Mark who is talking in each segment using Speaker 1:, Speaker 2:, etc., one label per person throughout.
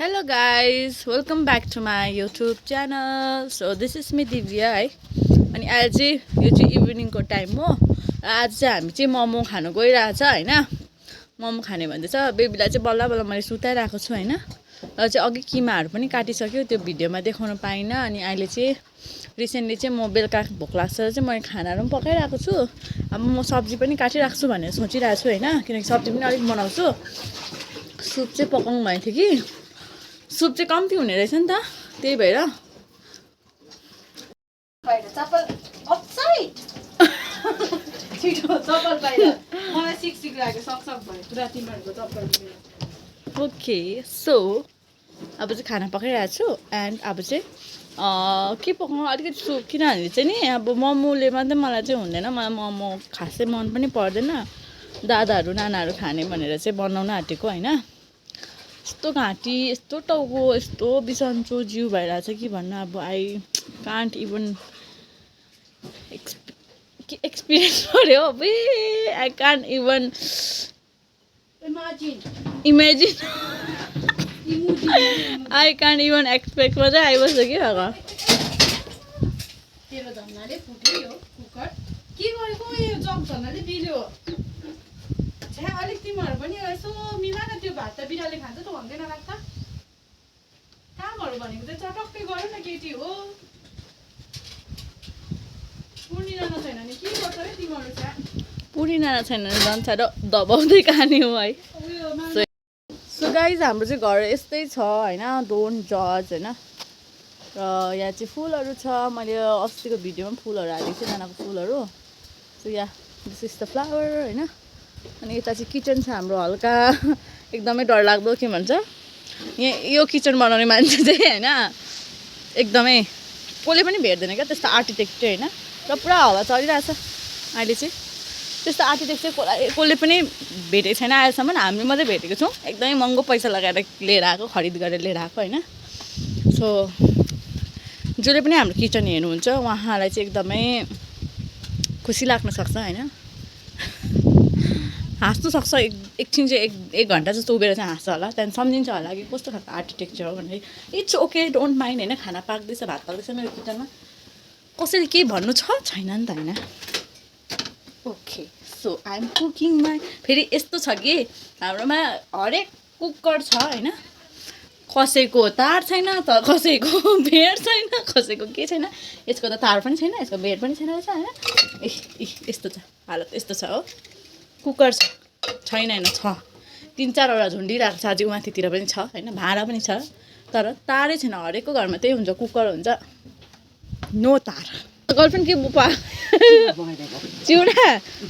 Speaker 1: Hello guys, welcome back to my YouTube channel. So this is me Divya है अनि आज चाहिँ यो चाहिँ इभिनिङको टाइम हो र आज चाहिँ हामी चाहिँ मोमो खान गइरहेछ हैन मोमो खाने भन्दैछ बेबीलाई चाहिँ बल्ल बल्ल मैले सुताइराखेको छु हैन र चाहिँ अघि किमाहरु पनि काटिसक्यो त्यो भिडियोमा देखाउन पाइन अनि अहिले चाहिँ रिसेन्टली चाहिँ म बेलुका भोक लाग्छ र चाहिँ मैले खानाहरु पनि पकाइराखेको छु अब म सब्जी पनि काटिराख्छु छु भनेर सोचिरहेको छु हैन किनकि सब्जी पनि अलिक बनाउँछु सुप चाहिँ पकाउनु भएको थियो कि सुप चाहिँ कम्ती हुने रहेछ नि त त्यही भएर
Speaker 2: बाहिर चप्पल अफसाइड छिटो चप्पल बाहिर मलाई सिक लाग्यो सक्सक भयो पुरा तिमीहरूको चप्पल
Speaker 1: ओके सो अब चाहिँ खाना पकाइरहेको छु एन्ड अब चाहिँ के पकाउनु अलिकति सुप किनभने चाहिँ नि अब मोमोले मात्रै मलाई चाहिँ हुँदैन मलाई मोमो खासै मन पनि पर्दैन दादाहरू नानाहरू खाने भनेर चाहिँ बनाउन आँटेको हैन यस्तो घाँटी यस्तो टाउको यस्तो बिसन्चो जिउ भइरहेछ कि भन्नु अब आई कान्ट इभन एक्सपिरियन्स गर्यो अब I can't even imagine I can't even expect मात्रै आइबस्छ कि हग
Speaker 2: तेरो झन्नाले फुट्यो यो कुकर के गरेको यो जग झन्नाले बिल्यो छ्या अलिक तिमीहरू पनि यसो मिला न त्यो भात त बिराले खान्छ त भन्दैन लाग्छ कामहरू भनेको चाहिँ चटक्कै गरौँ न केटी हो पुर्णिना छैन नि के गर्छ है तिमीहरू छ्या
Speaker 1: पुरिना छैन झन् साह्रो दबाउँदै खाने हो है
Speaker 2: उयो
Speaker 1: सो गाइज हाम्रो चाहिँ घर यस्तै छ हैन डोन्ट जज हैन र यहाँ चाहिँ फुलहरू छ मैले अस्तिको भिडियोमा पनि फुलहरू हालेको थिएँ नानाको फुलहरू so yeah this is the flower हैन अनि यता चाहिँ किचन छ हाम्रो हल्का एकदमै डरलाग्दो के भन्छ यहाँ यो किचन बनाउने मान्छे चाहिँ हैन एकदमै कसले पनि भेट्दैन क्या त्यस्तो आर्किटेक्ट चाहिँ हैन र पुरा हावा चलिरहेछ अहिले चाहिँ त्यस्तो आर्किटेक्ट चाहिँ कसले पनि भेटेको छैन अहिलेसम्म हामीले मात्रै भेटेको छौँ एकदमै महँगो पैसा लगाएर लिएर आएको खरिद गरेर लिएर आएको हैन सो जसले पनि हाम्रो किचन हेर्नुहुन्छ उहाँलाई चाहिँ एकदमै खुसी लाग्न सक्छ हैन हाँस्नु सक्छ एकछिन चाहिँ एक घन्टा जस्तो उभिएर चाहिँ हाँस्छ होला त्यहाँदेखि सम्झिन्छ होला कि कस्तो खालको आर्किटेक्चर हो भनेर इट्स ओके डोन्ट माइन्ड होइन खाना पाक्दैछ भात पाक्दैछ मेरो किचनमा कसैले केही भन्नु छैन नि त होइन ओके सो आइ एम कुकिङमा फेरि यस्तो छ कि हाम्रोमा हरेक कुकर छ होइन कसैको तार छैन त कसैको बेड छैन कसैको के छैन यसको त तार पनि छैन यसको बेड पनि छैन रहेछ होइन ए यस्तो छ हालत यस्तो छ हो कुकर छैन होइन छ 3-4वटा झुन्डिरहेको छ अझै माथितिर पनि छ होइन भाँडा पनि छ तर तारै छैन हरेकको घरमा त्यही हुन्छ कुकर हुन्छ नो तार गर्लफ्रेन्ड के बुपा चिउरा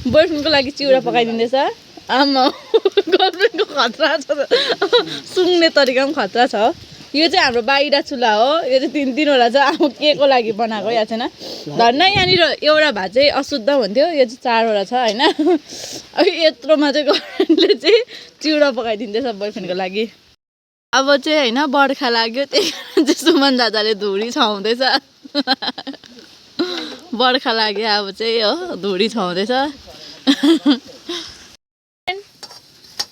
Speaker 1: बोयफ्रेन्डको लागि चिउरा पकाइदिँदैछ आमा गर्लफ्रेन्डको खतरा छ सुँग्ने तरिका पनि खतरा छ यो चाहिँ हाम्रो बाहिर चुल्हा हो यो चाहिँ 3-3वटा चाहिँ अब के को लागि बनाएको या छैन धन्न यहाँनिर एउटा भात चाहिँ अशुद्ध हुन्थ्यो यो चाहिँ 4वटा छ होइन अब यत्रोमा चाहिँ गर्लफ्रेन्डले चाहिँ चिउरा पकाइदिँदैछ बोयफ्रेन्डको लागि अब चाहिँ होइन बर्खा लाग्यो त्यही कारण चाहिँ सुमन दादाले धुरी छाउँदैछ बर्खा लाग्यो अब चाहिँ हो धुरी छाउँदैछ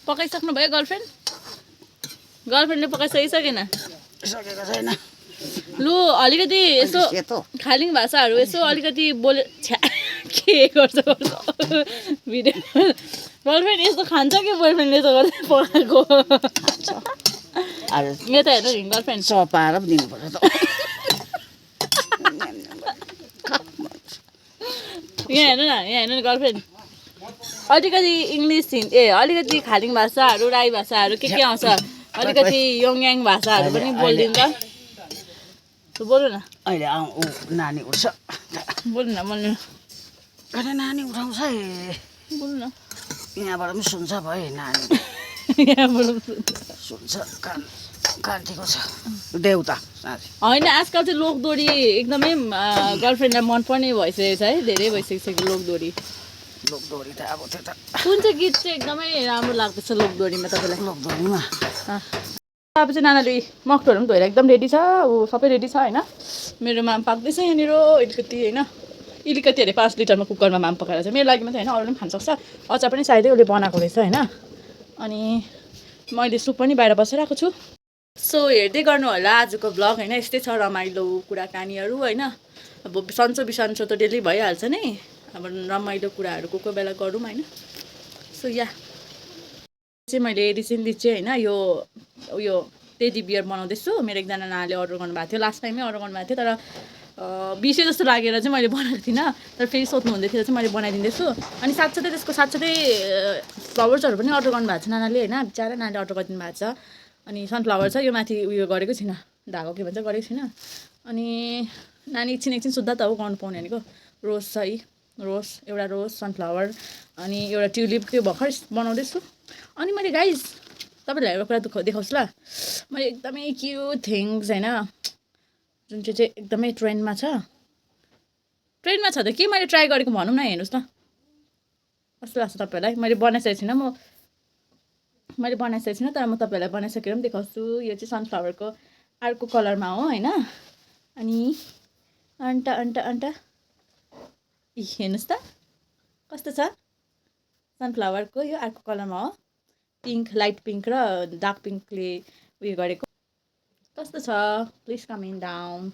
Speaker 1: पकाइसक्नु भयो गर्लफ्रेन्डले पकाइसकिसकेन
Speaker 3: सकेको छैन
Speaker 1: लु अलिकति यसो खालिङ भाषाहरू यसो अलिकति बोले छ्या के गर्छ भिडियो गर्लफ्रेन्ड यस्तो खान्छ कि बोयफ्रेन्डले यस्तो गर्दै पकाएको यो त हेर्नु नि गर्लफ्रेन्ड
Speaker 3: सपाएर पो दिनुपर्छ त
Speaker 1: यहाँ हेर्नु न गर्लफ्रेन्ड अलिकति इङ्ग्लिस अलिकति खालिङ भाषाहरू राई भाषाहरू के आउँछ अलिकति योङयाङ भाषाहरू पनि बोलिदिन्छ बोल्नु न
Speaker 3: अहिले नानी उठ्छ
Speaker 1: बोल्नु न
Speaker 3: कहिले नानी उठाउँछ
Speaker 1: बोल्नु न
Speaker 3: यहाँबाट पनि सुन्छ भयो नानी
Speaker 1: यहाँबाट
Speaker 3: सुन्छ कान्तीको छ देउता
Speaker 1: होइन आजकल चाहिँ लोकदोरी एकदमै गर्लफ्रेन्डलाई मनपर्ने भइसकेको छ है धेरै भइसकेको छ लोकदोरी
Speaker 3: त अब त्यो त
Speaker 1: कुन चाहिँ गीत चाहिँ एकदमै राम्रो लाग्दैछ लोकदोरीमा तपाईँलाई
Speaker 3: लोकदोरीमा
Speaker 1: अब चाहिँ नानाले मकटुहरू पनि धोएर एकदम रेडी छ ऊ सबै रेडी छ होइन मेरो माम पाक्दैछ यहाँनिर अलिकति अरे 5 लिटरमा कुकरमा माम पकाएर चाहिँ मेरो लागि मात्रै होइन अरूले पनि खान सक्छ अचार पनि सायदै उसले बनाएको रहेछ होइन अनि मैले सुप पनि बाहिर बसिरहेको छु सो हेर्दै गर्नु होला आजको ब्लग होइन, यस्तै छ रमाइलो कुराकानीहरू होइन। अब सन्चो बिसन्चो त डेली भइहाल्छ नि, अब रमाइलो कुराहरू कोही बेला गरौँ होइन। सो या चाहिँ मैले रिसेन्टली चाहिँ होइन यो उयो टेडी बियर बनाउँदैछु। मेरो एकजना नानीले अर्डर गर्नुभएको थियो, लास्ट टाइमै अर्डर गर्नुभएको थियो, तर बिर्से जस्तो लागेर चाहिँ मैले बनाएको थिइनँ। तर फेरि सोध्नु हुँदैथियो चाहिँ मैले बनाइदिँदैछु। अनि साथसाथै त्यसको साथसाथै फ्लावर्सहरू पनि अर्डर गर्नुभएको छ नानाले होइन, बिचरा नानीले अर्डर गरिदिनु भएको छ। अनि सनफ्लावर छ, यो माथि उयो गरेको छैन, धागो के भन्छ गरेको छैन। अनि नानी एकछिन सुत्दा त हो गर्नु पाउने भनेको। रोज छ है, रोज एउटा रोज सनफ्लावर अनि एउटा ट्युलिप त्यो भर्खर बनाउँदैछु। अनि मैले गाइस तपाईँहरूलाई एउटा कुरा देखाउँछु ल, मैले एकदमै क्युट थिङ्स होइन जुन चाहिँ एकदमै ट्रेन्डमा छ त के मैले ट्राई गरेको भनौँ न, हेर्नुहोस् न कस्तो लाग्छ तपाईँहरूलाई। मैले बनाइसकेको छैन तर म तपाईँहरूलाई बनाइसकेर पनि देखाउँछु। यो चाहिँ सनफ्लावरको अर्को कलरमा हो होइन। अनि अन्ट हेर्नुहोस् त कस्तो छ, सनफ्लावरको यो अर्को कलरमा हो, पिङ्क, लाइट पिङ्क र डार्क पिङ्कले उयो गरेको। कस्तो छ प्लिज कमेन्ट डाउन।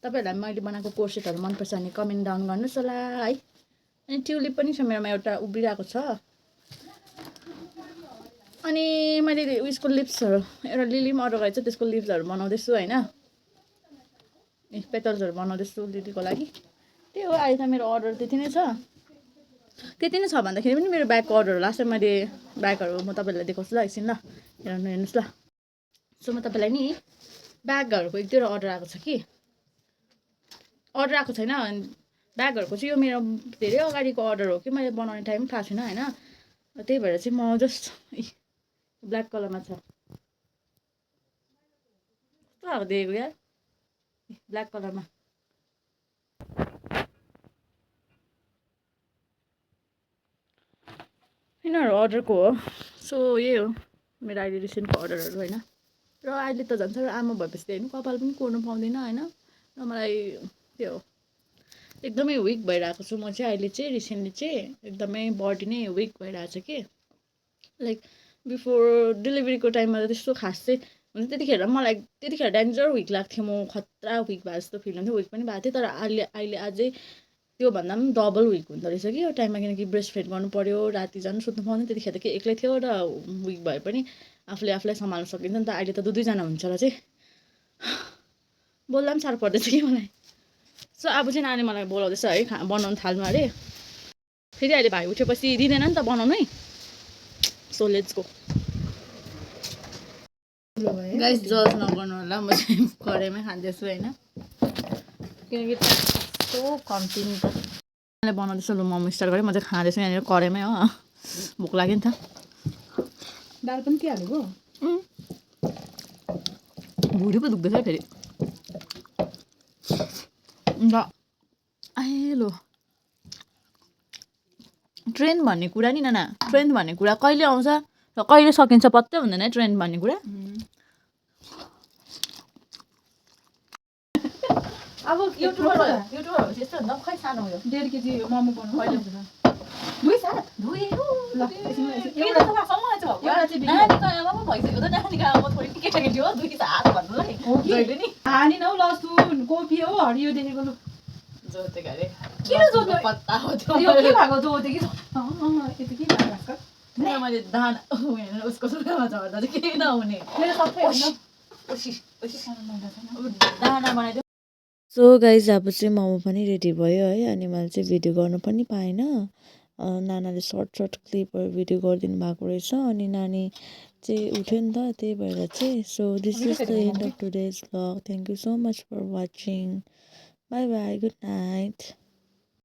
Speaker 1: तपाईँहरूलाई मैले बनाएको कोर्सेटहरू मनपर्छ भने कमेन्ट डाउन गर्नुहोस् होला है। अनि ट्युलिप पनि छ मेरोमा, एउटा उभिरहेको छ। अनि मैले उयसको लिप्सहरू एउटा लिली पनि अर्डर गरेको छ, त्यसको लिप्सहरू बनाउँदैछु होइन, पेटल्सहरू बनाउँदैछु लिलीको लागि। त्यही हो, अहिले त मेरो अर्डर त्यति नै छ भन्दाखेरि पनि मेरो ब्यागको अर्डरहरू लास्ट टाइम मैले ब्यागहरू म तपाईँहरूलाई देखाउँछु ल एकछिन ल, हेर्नुहोस् ल। सो म तपाईँलाई नि ब्यागहरूको एक दुईवटा अर्डर आएको छ कि, अर्डर आएको छैन ब्यागहरूको चाहिँ, यो मेरो धेरै अगाडिको अर्डर हो कि, मैले बनाउने टाइम थाहा छैन होइन। त्यही भएर चाहिँ म जस्ट ब्ल्याक कलरमा छ, कस्तो खालको देखेको यार, ब्ल्याक कलरमा। यिनीहरू अर्डरको हो। सो यही हो मेरो अहिले रिसेन्टको अर्डरहरू होइन। र अहिले त झन् साह्रो आमा भएपछि होइन कपाल पनि कोर्नु पाउँदैन होइन। र मलाई त्यो एकदमै विक भइरहेको छु म चाहिँ अहिले चाहिँ, रिसेन्टली चाहिँ एकदमै बडी नै विक भइरहेको छ कि। लाइक बिफोर डेलिभरीको टाइममा त त्यस्तो खास चाहिँ हुन्छ, त्यतिखेर डेन्जर विक लाग्थ्यो, म खतरा विक भए जस्तो फिल हुन्थ्यो, विक पनि भएको थियो। तर अहिले अझै त्योभन्दा पनि डबल विक हुँदो रहेछ कि यो टाइममा, किनकि ब्रेस्ट फिड गर्नु पऱ्यो, राति झन् सुत्नु पाउँदैन, त्यतिखेर त के एक्लै थियो र विक भए पनि आफूलाई सम्हाल्नु सकिन्छ नि त। अहिले त दुईजना हुन्छ र चाहिँ बोल्दा पनि साह्रो पर्दैछ कि मलाई। सो अब चाहिँ नानी मलाई बोलाउँदैछ है बनाउनु थाल्नु अरे, फेरि अहिले भाइ उठेपछि दिँदैन नि त बनाउनु है। सो लेट्स गो गाइस, जज नगर्नु होला, म चाहिँ कराईमै खाँदैछु होइन, किनकि यस्तो कम्ती नि त। मैले बनाउँदैछु, लु मोमो स्टार्ट गरेँ, म चाहिँ खाँदैछु यहाँनिर कराईमै हो, भोक लाग्यो नि त।
Speaker 2: दाल पनि के हालेको,
Speaker 1: भुँडी पो दुख्दैछ है फेरि। अन्त आए लो ट्रेन्ड भन्ने कुरा नि नाना, ट्रेन्ड भन्ने कुरा कहिले आउँछ र कहिले सकिन्छ पत्तै हुँदैन है ट्रेन्ड भन्ने कुरा। अब युट्युबर यस्तो हुन्छ खै सानो उयो
Speaker 2: 1.5 केजी मोमो बनाउनु
Speaker 1: कहिले
Speaker 2: पर्छ।
Speaker 1: हुन्छ
Speaker 2: दुई सात
Speaker 1: धुयो
Speaker 2: ल
Speaker 1: एउटा त सँगै छ नानीको आमा पो भइसक्यो त, नानीको आमा थोरै केटाकेटी हो, दुई सात भन्नुलाई जहिले नि
Speaker 2: हानी न लसुन कोपी हो हरियो देखेको, लु
Speaker 1: जोते गरे
Speaker 2: किन जोत्नु
Speaker 1: पत्ता हो त्यो
Speaker 2: यो के भएको जोते कि यति के भएको
Speaker 1: मैले दाना उसको सुरुमा झर्दा चाहिँ केही नहुने
Speaker 2: मेरो सबै
Speaker 1: दाना बनाइदियो।
Speaker 4: सो गाइज अब चाहिँ मोमो पनि रेडी भयो है। अनि मैले चाहिँ भिडियो गर्नु पनि पाइनँ, नानाले सर्ट क्लिपहरू भिडियो गरिदिनु भएको रहेछ। अनि नानी चाहिँ उठ्यो नि त, त्यही भएर चाहिँ। So this is the end of today's vlog. Thank you so much for watching, bye bye, good night.